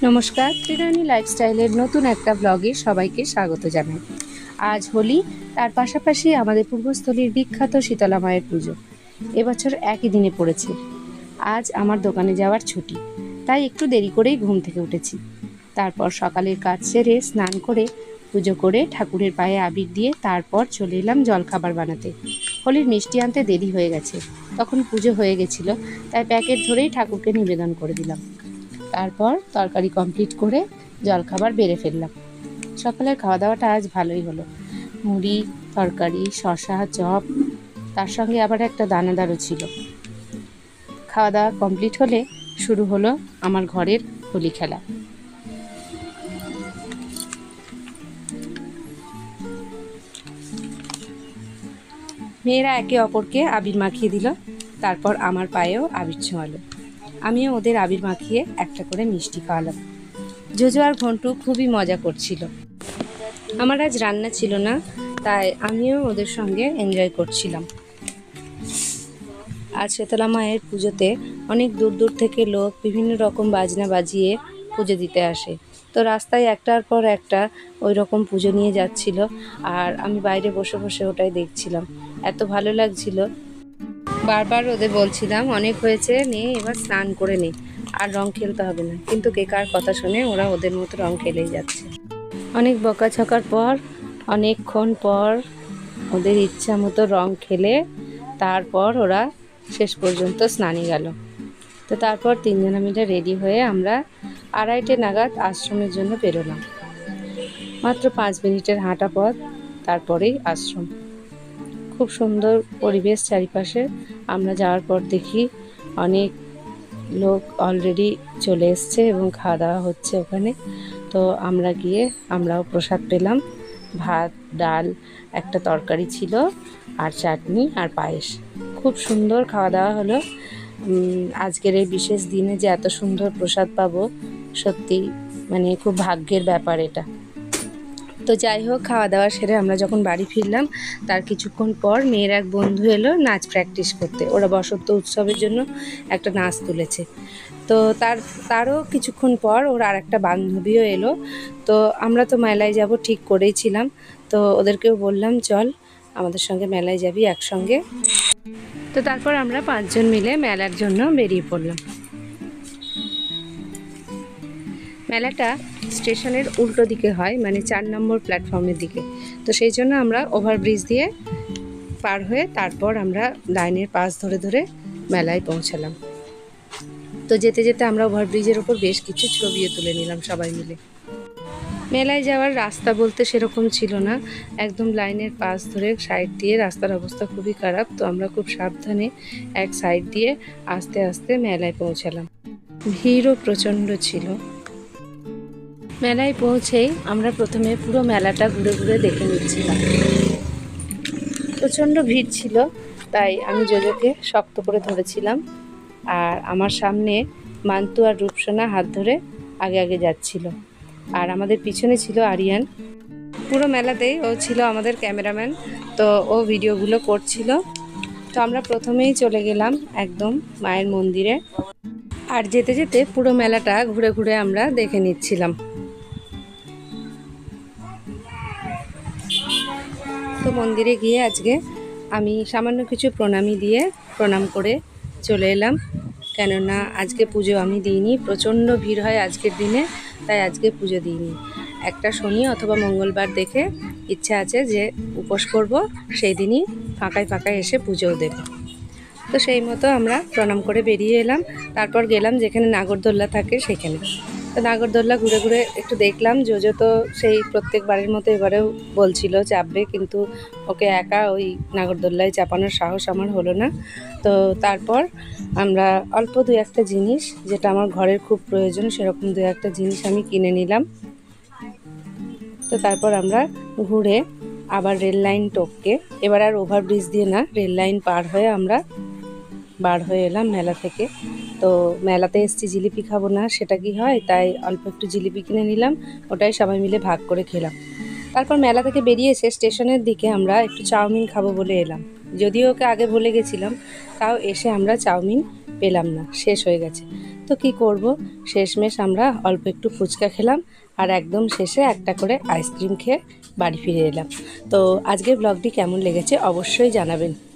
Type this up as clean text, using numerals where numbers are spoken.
নমস্কার, ত্রিনয়নী লাইফস্টাইলের নতুন একটা ব্লগে সবাইকে স্বাগত জানাই। আজ হোলি, তার পাশাপাশি আমাদের পূর্বস্থলীর বিখ্যাত শীতলা মায়ের পুজো এবছর একই দিনে পড়েছে। আজ আমার দোকানে যাওয়ার ছুটি, তাই একটু দেরি করেই ঘুম থেকে উঠেছি। তারপর সকালের কাজ সেরে স্নান করে পুজো করে ঠাকুরের পায়ে আবির দিয়ে তারপর চলে এলাম জলখাবার বানাতে। হোলির মিষ্টি আনতে দেরি হয়ে গেছে, তখন পুজো হয়ে গেছিল, তাই প্যাকেট ধরেই ঠাকুরকে নিবেদন করে দিলাম। তারপর তরকারি কমপ্লিট করে জলখাবার বেড়ে ফেললাম। সকালের খাওয়া দাওয়াটা আজ ভালোই হলো। মুড়ি, তরকারি, শসা, চপ, তার সঙ্গে আবার একটা দানাদারও ছিল। খাওয়া দাওয়া কমপ্লিট হলে শুরু হলো আমার ঘরের হোলি খেলা। মেয়েরা একে অপরকে আবির মাখিয়ে দিল, তারপর আমার পায়েও আবির ছোঁয়ালো। আমিও ওদের আবির মাখিয়ে একটা করে মিষ্টি খাওয়ালাম। জোজো আর ঘন্টু খুবই মজা করছিল। আমার আজ রান্না ছিল না, তাই আমিও ওদের সঙ্গে এনজয় করছিলাম। আজ শীতলা মায়ের পুজোতে অনেক দূর দূর থেকে লোক বিভিন্ন রকম বাজনা বাজিয়ে পুজো দিতে আসে। তো রাস্তায় একটার পর একটা ওই রকম পুজো নিয়ে যাচ্ছিল, আর আমি বাইরে বসে বসে ওটাই দেখছিলাম। এত ভালো লাগছিল, বারবার ওদের বলছিলাম অনেক হয়েছে, নে এবার স্নান করে নে, আর রং খেলতে হবে না। কিন্তু কে কার কথা শুনে ওরা ওদের মতো রং খেলেই যাচ্ছে। অনেক বকাঝকার পর, অনেকক্ষণ পর ওদের ইচ্ছা মতো রং খেলে তারপর ওরা শেষ পর্যন্ত স্নানে গেল। তো তারপর তিনজনে মিলে রেডি হয়ে আমরা 2:30 নাগাদ আশ্রমের জন্য বেরোলাম। মাত্র 5 মিনিটের হাঁটা পথ, তারপরেই আশ্রম। খুব সুন্দর পরিবেশ চারিপাশে। আমরা যাওয়ার পর দেখি অনেক লোক অলরেডি চলে এসছে এবং খাওয়া দাওয়া হচ্ছে ওখানে। তো আমরা গিয়ে আমরাও প্রসাদ পেলাম। ভাত, ডাল, একটা তরকারি ছিল, আর চাটনি আর পায়েস। খুব সুন্দর খাওয়া দাওয়া হলো। আজকের এই বিশেষ দিনে যে এত সুন্দর প্রসাদ পাবো, সত্যি মানে খুব ভাগ্যের ব্যাপার এটা। তো যাই হোক, খাওয়া দাওয়া সেরে আমরা যখন বাড়ি ফিরলাম, তার কিছুক্ষণ পর মেয়ের এক বন্ধু এলো নাচ প্র্যাকটিস করতে। ওরা বসন্ত উৎসবের জন্য একটা নাচ তুলেছে। তো তারও কিছুক্ষণ পর ওর আর একটা বান্ধবীও এলো। তো আমরা তো মেলায় যাব ঠিক করেইছিলাম, তো ওদেরকেও বললাম চল আমাদের সঙ্গে মেলায় যাবি একসঙ্গে। তো তারপর আমরা 5 জন মিলে মেলার জন্য বেরিয়ে পড়লাম। মেলাটা স্টেশনের উল্টো দিকে হয়, মানে 4 নম্বর প্ল্যাটফর্মের দিকে। তো সেই জন্য আমরা ওভারব্রিজ দিয়ে পার হয়ে তারপর আমরা লাইনের পাশ ধরে ধরে মেলায় পৌঁছালাম। তো যেতে যেতে আমরা ওভারব্রিজের ওপর বেশ কিছু ছবিও তুলে নিলাম সবাই মিলে। মেলায় যাওয়ার রাস্তা বলতে সেরকম ছিল না, একদম লাইনের পাশ ধরে সাইড দিয়ে, রাস্তার অবস্থা খুবই খারাপ। তো আমরা খুব সাবধানে এক সাইড দিয়ে আস্তে আস্তে মেলায় পৌঁছালাম। ভিড়ও প্রচণ্ড ছিল। মেলায় পৌঁছেই আমরা প্রথমে পুরো মেলাটা ঘুরে ঘুরে দেখে নিচ্ছিলাম। প্রচণ্ড ভিড় ছিল, তাই আমি জোজোকে শক্ত করে ধরেছিলাম, আর আমার সামনে মান্তু আর রূপসোনা হাত ধরে আগে আগে যাচ্ছিল, আর আমাদের পিছনে ছিল আরিয়ান। পুরো মেলাতেই ও ছিল আমাদের ক্যামেরাম্যান, তো ও ভিডিওগুলো করছিল। তো আমরা প্রথমেই চলে গেলাম একদম মায়ের মন্দিরে, আর যেতে যেতে পুরো মেলাটা ঘুরে ঘুরে আমরা দেখে নিচ্ছিলাম। তো মন্দিরে গিয়ে আজকে আমি সামান্য কিছু প্রণাম করে চলে এলাম, কেননা আজকে পুজো আমি দিইনি। প্রচণ্ড ভিড় হয় আজকের দিনে, তাই আজকে পুজো দিইনি। একটা শনি অথবা মঙ্গলবার দেখে ইচ্ছা আছে যে উপোস করব, সেই দিনই ফাঁকায় ফাঁকায় এসে পুজোও দেব। তো সেই মতো আমরা প্রণাম করে বেরিয়ে এলাম। তারপর গেলাম যেখানে নাগরদোল্লা থাকে সেখানে। তো নাগরদোল্লা ঘুরে ঘুরে একটু দেখলাম। জোজো তো সেই প্রত্যেকবারের মতো এবারেও বলছিল চাপবে, কিন্তু ওকে একা ওই নাগরদোল্লায় চাপানোর সাহস আমার হলো না। তো তারপর আমরা অল্প 2-1টা জিনিস, যেটা আমার ঘরের খুব প্রয়োজন, সেরকম 2-1টা জিনিস আমি কিনে নিলাম। তো তারপর আমরা ঘুরে আবার রেল লাইন টপকে, এবার আর ওভারব্রিজ দিয়ে না, রেল লাইন পার হয়ে আমরা বার হয়ে এলাম মেলা থেকে। তো মেলাতে এসেছি, জিলিপি খাবো না সেটা কি হয়, তাই অল্প একটু জিলিপি কিনে নিলাম, ওটাই সবাই মিলে ভাগ করে খেলাম। তারপর মেলা থেকে বেরিয়ে এসে স্টেশনের দিকে আমরা একটু চাউমিন খাবো বলে এলাম। যদিও ওকে আগে বলে গেছিলাম, তাও এসে আমরা চাউমিন পেলাম না, শেষ হয়ে গেছে। তো কি করব, শেষমেশ আমরা অল্প একটু ফুচকা খেলাম আর একদম শেষে একটা করে আইসক্রিম খেয়ে বাড়ি ফিরে এলাম। তো আজকের ব্লগটি কেমন লেগেছে অবশ্যই জানাবেন।